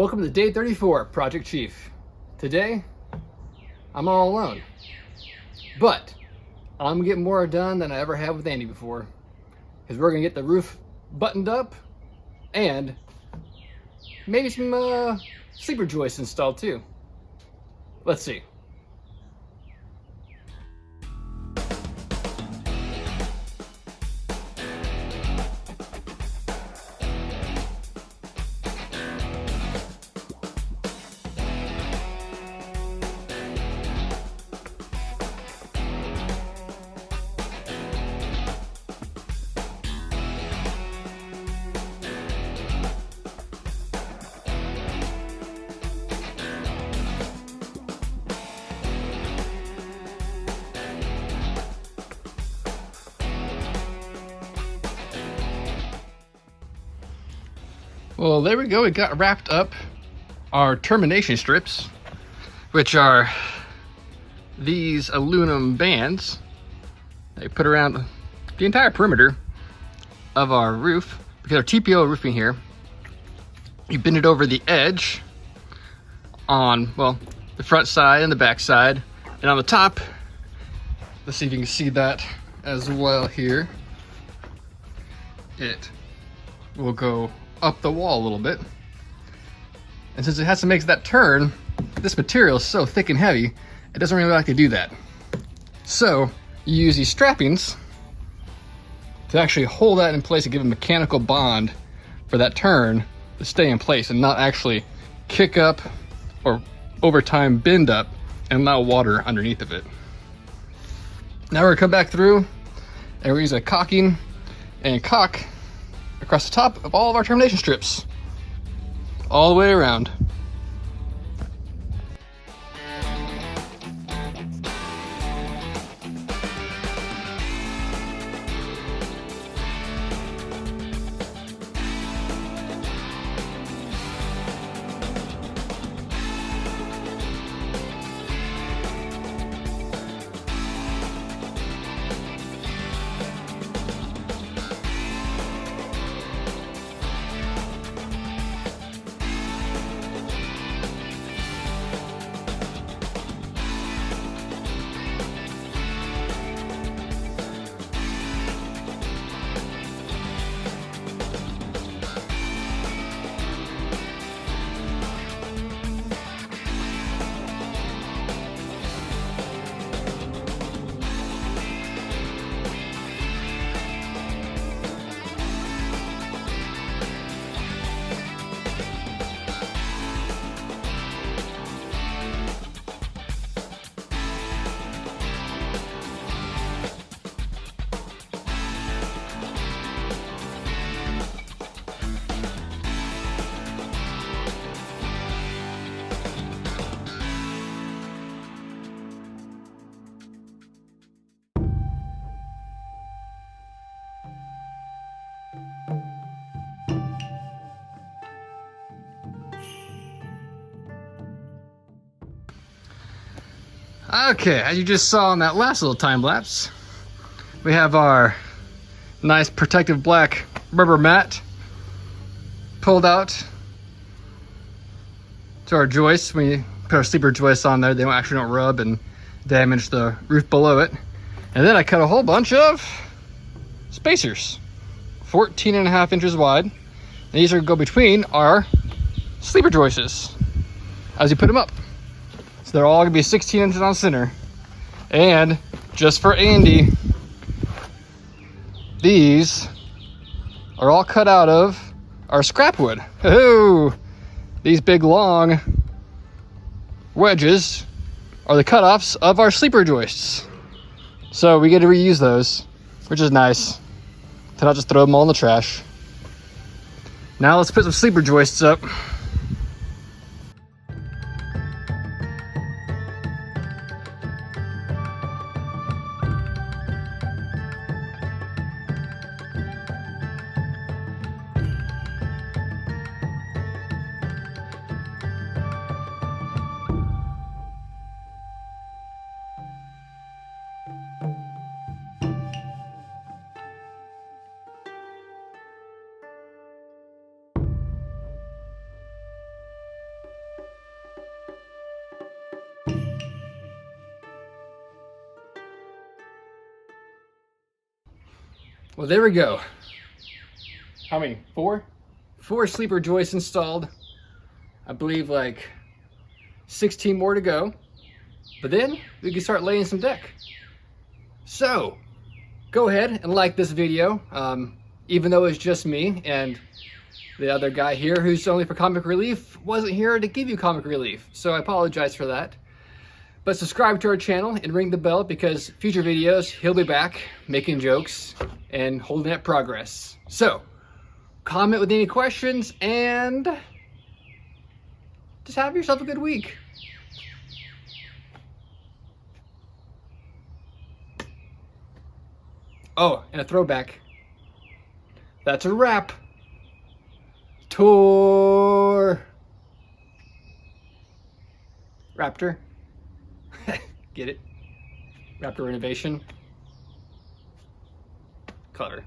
Welcome to day 34, Project Chief. Today, I'm all alone. But, I'm getting more done than I ever have with Andy before. Because we're going to get the roof buttoned up and maybe some sleeper joists installed too. Let's see. Well, there we go. We got wrapped up our termination strips, which are these aluminum bands they put around the entire perimeter of our roof. Because our TPO roofing here, you bend it over the edge on, well, the front side and the back side, and on the top, let's see if you can see that as well here, it will go up the wall a little bit. And since it has to make that turn, this material is so thick and heavy, it doesn't really like to do that. So you use these strappings to actually hold that in place and give a mechanical bond for that turn to stay in place and not actually kick up or over time bend up and allow water underneath of it. Now we're gonna come back through and we use a caulking and caulk across the top of all of our termination strips, all the way around. Okay, as you just saw in that last little time lapse, we have our nice protective black rubber mat pulled out to our joists. When you put our sleeper joists on there, they don't rub and damage the roof below it. And then I cut a whole bunch of spacers, 14.5 inches wide. And these are gonna go between our sleeper joists as you put them up. So they're all gonna be 16 inches on center. And just for Andy, these are all cut out of our scrap wood. Oh, these big long wedges are the cutoffs of our sleeper joists. So we get to reuse those, which is nice. To not just throw them all in the trash. Now let's put some sleeper joists up. Well, there we go. How many? 4? 4 sleeper joists installed. I believe like 16 more to go. But then we can start laying some deck. So go ahead and like this video, even though it's just me and the other guy here who's only for comic relief wasn't here to give you comic relief. So I apologize for that. But subscribe to our channel and ring the bell because future videos, he'll be back making jokes and holding up progress. So comment with any questions and just have yourself a good week. Oh, and a throwback. That's a wrap. Tour. Raptor. Get it? Raptor renovation. Clever.